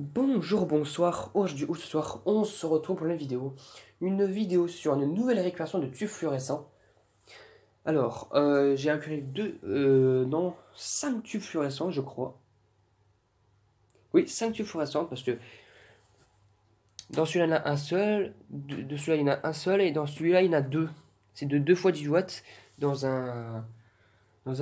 Bonjour, bonsoir, aujourd'hui ou ce soir, on se retrouve pour une vidéo sur une nouvelle récupération de tubes fluorescents. Alors, j'ai récupéré non, 5 tubes fluorescents, je crois. Oui, 5 tubes fluorescents, parce que dans celui-là, il y en a un seul, de celui-là, il y en a un seul, et dans celui-là, il y en a deux. C'est de 2 fois 18 watts dans un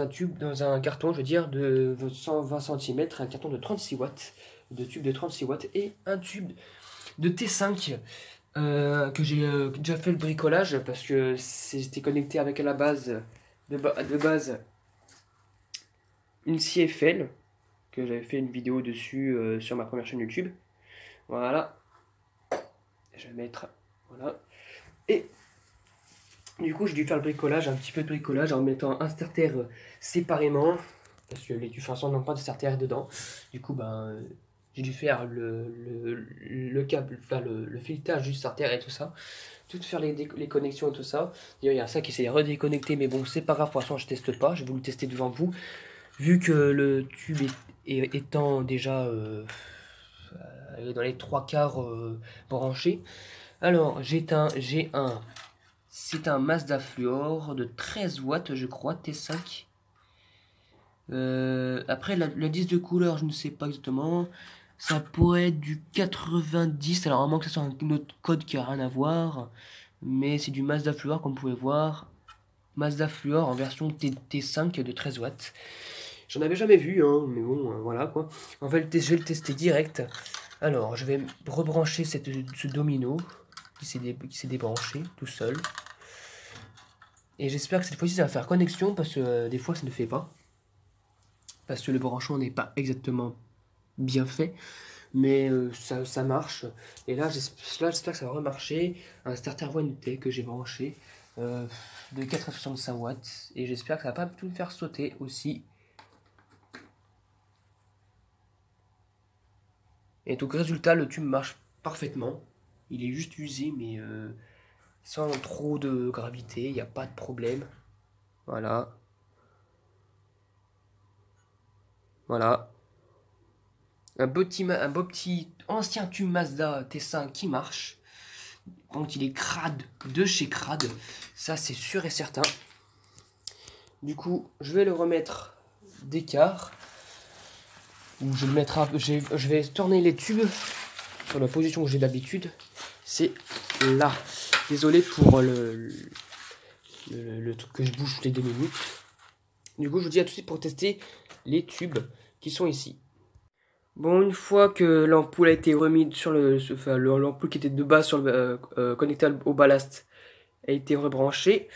tube, dans un carton, je veux dire, de 120 cm, un carton de 36 watts, de tube de 36 watts, et un tube de T5 que j'ai déjà fait le bricolage parce que c'était connecté avec à la base de base une CFL que j'avais fait une vidéo dessus sur ma première chaîne YouTube. Voilà, je vais mettre voilà. Et du coup j'ai dû faire le bricolage, un petit peu de bricolage en mettant un starter séparément parce que les tubes chansons n'ont pas de starter dedans. Du coup j'ai dû faire le câble, enfin le filetage du starter et tout ça. Tout faire les connexions et tout ça. D'ailleurs, il y a ça qui s'est redéconnecté, mais bon, c'est pas grave, pour l'instant, je teste pas. Je vais vous le tester devant vous. Vu que le tube étant déjà dans les trois quarts branché. Alors, j'ai un. C'est un Mazda Fluor de 13 watts, je crois, T5. Après, le disque de couleur, je ne sais pas exactement. Ça pourrait être du 90. Alors, à moins que ce soit un autre code qui a rien à voir. Mais c'est du Mazda Fluor, comme vous pouvez voir. Mazda Fluor en version T5 de 13 watts. J'en avais jamais vu, hein, mais bon, voilà quoi. En fait, je vais le tester direct. Alors, je vais rebrancher ce domino qui s'est débranché tout seul. Et j'espère que cette fois-ci ça va faire connexion parce que des fois ça ne fait pas. Parce que le branchement n'est pas exactement bien fait. Mais ça marche. Et là, j'espère que ça va remarcher. Un starter T que j'ai branché de 465 watts. Et j'espère que ça va pas tout me faire sauter aussi. Et donc, résultat, le tube marche parfaitement. Il est juste usé, mais sans trop de gravité. Il n'y a pas de problème. Voilà. Voilà. Un beau petit ancien tube Mazda T5 qui marche. Donc il est crade de chez crade. Ça c'est sûr et certain. Du coup, je vais le remettre d'écart. Je vais tourner les tubes sur la position que j'ai d'habitude. C'est là. Désolé pour le truc que je bouge toutes les 2 minutes. Du coup, je vous dis à tout de suite pour tester les tubes qui sont ici. Bon, une fois que l'ampoule a été remise sur l'ampoule qui était de base sur connectée au ballast a été rebranchée.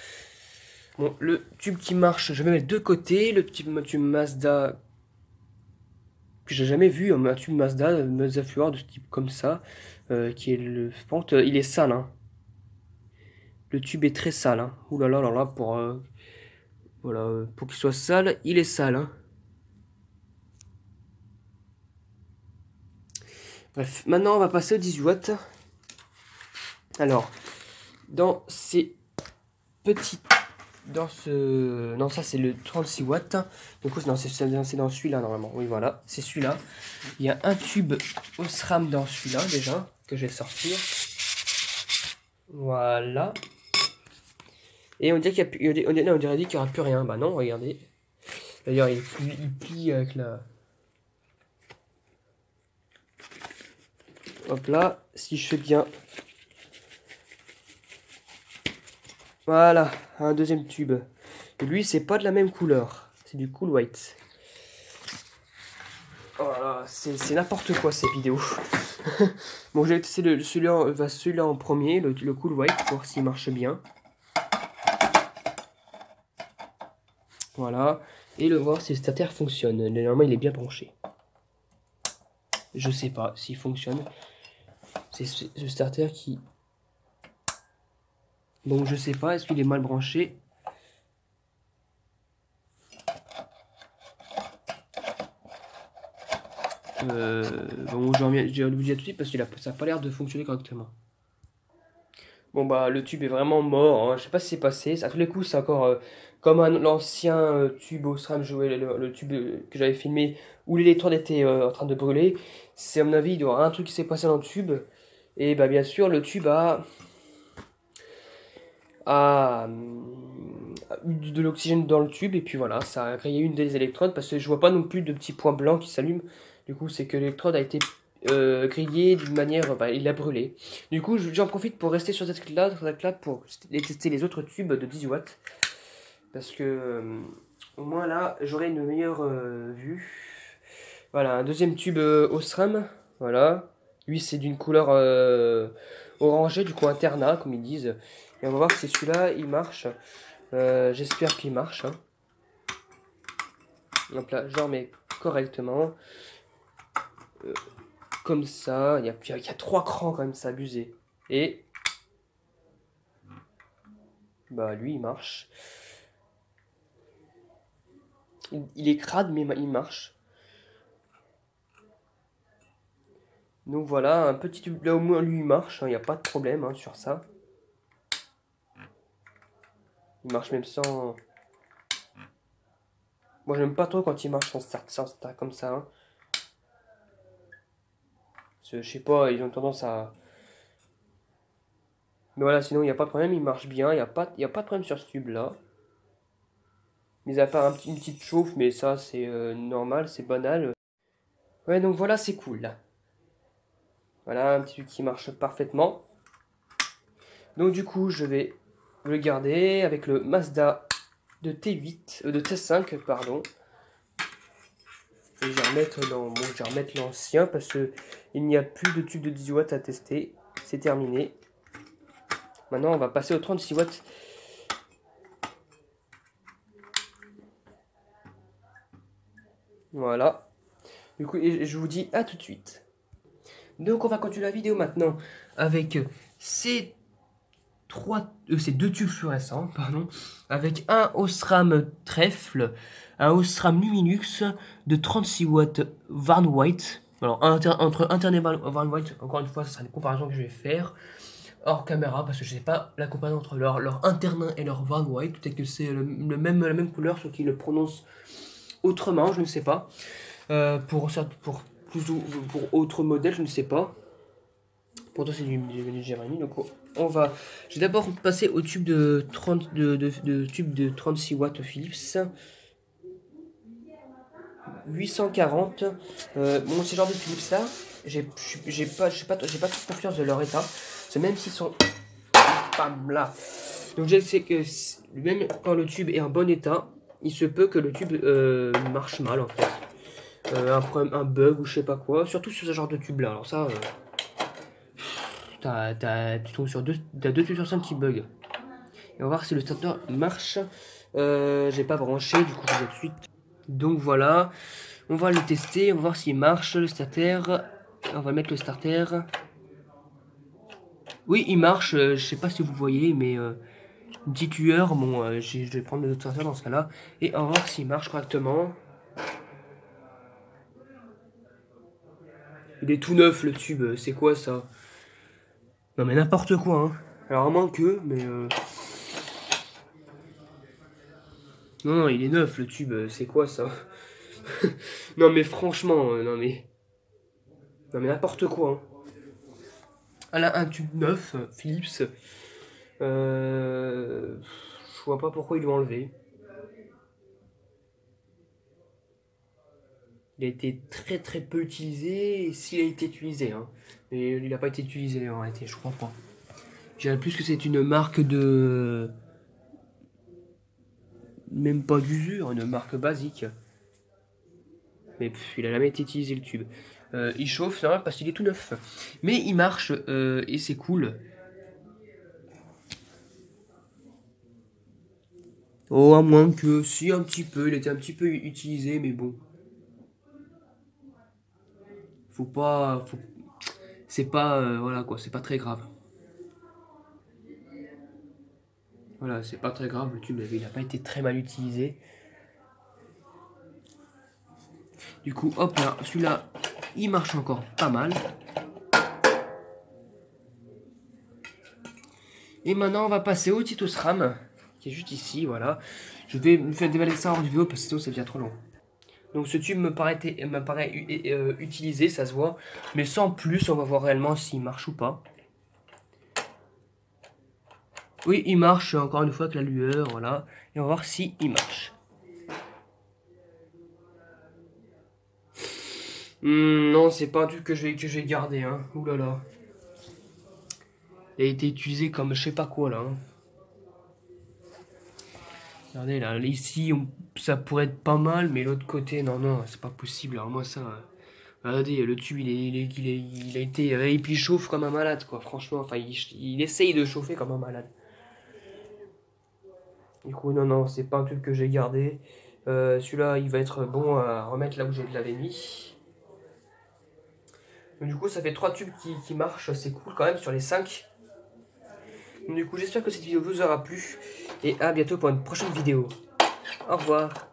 Bon, le tube qui marche, je vais mettre de côté. Le petit tube Mazda que j'ai jamais vu, un tube Mazda Fluor de ce type comme ça, qui est le. Par contre, il est sale. Hein. Le tube est très sale. Hein. Ouh là là là là, pour qu'il soit sale, il est sale. Hein. Bref, maintenant on va passer au 18 watts. Alors, dans ces petites. Non, ça c'est le 36 watts. Du coup, c'est dans celui-là normalement. Oui, voilà, c'est celui-là. Il y a un tube Osram dans celui-là déjà, que je vais sortir. Voilà. Et on dirait qu'il n'y aura plus rien. Bah non, regardez. D'ailleurs, il plie avec la. Hop là, si je fais bien. Voilà, un deuxième tube. Et lui, c'est pas de la même couleur. C'est du cool white. Voilà, c'est n'importe quoi ces vidéos. Bon, j'ai testé celui-là en premier, le cool white, pour voir s'il marche bien. Voilà. Et le voir si le starter fonctionne. Normalement, il est bien branché. Je sais pas s'il fonctionne. C'est ce starter qui. Donc, je sais pas. Est-ce qu'il est mal branché? Bon, j'ai vous dire tout de suite parce que ça n'a pas l'air de fonctionner correctement. Bon bah le tube est vraiment mort, hein. Je sais pas ce qui s'est passé. À tous les coups c'est encore comme l'ancien tube Osram, le tube que j'avais filmé où l'électrode était en train de brûler. C'est à mon avis il doit y avoir un truc qui s'est passé dans le tube. Et bah bien sûr le tube a eu de l'oxygène dans le tube et puis voilà, ça a grillé une des électrodes parce que je vois pas non plus de petits points blancs qui s'allument. Du coup c'est que l'électrode a été grillée d'une manière, bah, il a brûlé. Du coup j'en profite pour rester sur cette clé-là pour tester les autres tubes de 10 watts parce que au moins là j'aurai une meilleure vue. Voilà, un deuxième tube Osram, voilà. Lui c'est d'une couleur orangée, du coup internat comme ils disent. Et on va voir si celui-là il marche. J'espère qu'il marche. Hein. Donc là, je le remets correctement. Comme ça. Il y a 3 crans quand même, c'est abusé. Et. Bah, lui, il marche. Il est crade, mais il marche. Donc voilà, un petit tube là au moins, lui, il marche. Il n'y a pas de problème hein, sur ça. Il marche même sans. Moi, j'aime pas trop quand il marche sans start comme ça. Hein. Je sais pas, ils ont tendance à. Mais voilà, sinon il n'y a pas de problème, il marche bien, il y a pas de problème sur ce tube là. Mis à part une petite chauffe, mais ça c'est normal, c'est banal. Ouais, donc voilà, c'est cool. Voilà, un petit tube qui marche parfaitement. Donc du coup, je vais le garder avec le Mazda de T8, de T5, pardon. Et je vais remettre l'ancien parce que il n'y a plus de tube de 10 watts à tester. C'est terminé. Maintenant, on va passer au 36 watts. Voilà. Du coup, je vous dis à tout de suite. Donc, on va continuer la vidéo maintenant avec ces deux tubes fluorescents, pardon, avec un Osram trèfle, un Osram Luminux de 36 watts Van White. Alors, entre interne et Van White, encore une fois, ce sera une comparaison que je vais faire hors caméra parce que je sais pas la comparaison entre leur interne et leur Van White. Peut-être que c'est la même couleur, sauf qu'ils le prononcent autrement, je ne sais pas. Pour autre modèle, je ne sais pas. Pourtant, c'est du Jérémy. Donc, je vais d'abord passer au tube de 36 watts Philips. 840. Bon, ces genres de Philips là, j'ai pas toute confiance de leur état. C'est même s'ils sont. Bam, là. Donc, je sais que même quand le tube est en bon état, il se peut que le tube marche mal en fait. Un problème, un bug ou je sais pas quoi. Surtout sur ce genre de tube là. Alors, ça. Tu tombes sur t'as 2 tubes sur 5 qui bug. Et on va voir si le starter marche. J'ai pas branché, du coup je vais tout de suite. Donc voilà, on va le tester, on va voir s'il marche le starter. On va mettre le starter. Oui, il marche, je sais pas si vous voyez, mais une petite lueur. Bon, je vais prendre le starter dans ce cas-là. Et on va voir s'il marche correctement. Il est tout neuf le tube, c'est quoi ça? Non mais n'importe quoi, hein. Alors à moins que, mais non, il est neuf le tube, c'est quoi ça? Non mais franchement, non mais n'importe quoi. Hein. Elle a un tube neuf, Philips. Je vois pas pourquoi ils l'ont enlevé. Il a été très très peu utilisé, s'il a été utilisé. Hein. Mais il n'a pas été utilisé en réalité, je crois pas. Je dirais plus que c'est une marque de... Même pas d'usure, une marque basique. Mais il a jamais été utilisé le tube. Il chauffe, c'est normal parce qu'il est tout neuf. Mais il marche et c'est cool. Oh, à moins que si un petit peu, il était un petit peu utilisé, mais bon. C'est pas, voilà quoi, c'est pas très grave. Voilà, c'est pas très grave, le tube il a pas été très mal utilisé. Du coup, hop là, celui-là, il marche encore pas mal. Et maintenant, on va passer au Titus RAM, qui est juste ici, voilà. Je vais me faire déballer ça en vidéo, parce que sinon, ça devient trop long. Donc ce tube me paraît utilisé, ça se voit. Mais sans plus, on va voir réellement s'il marche ou pas. Oui, il marche, encore une fois, avec la lueur, voilà. Et on va voir s'il marche. Non, c'est pas un truc que je vais garder, hein. Ouh là là. Il a été utilisé comme je sais pas quoi, là. Hein. Regardez, là, ici, ça pourrait être pas mal, mais l'autre côté, non, non, c'est pas possible. Alors moi, ça... Regardez, le tube, il a été... et puis il chauffe comme un malade, quoi, franchement. Enfin, il essaye de chauffer comme un malade. Du coup, non, non, c'est pas un truc que j'ai gardé. Celui-là, il va être bon à remettre là où je l'avais mis. Donc, du coup, ça fait 3 tubes qui marchent. C'est cool quand même sur les 5. Donc, du coup, j'espère que cette vidéo vous aura plu. Et à bientôt pour une prochaine vidéo. Au revoir.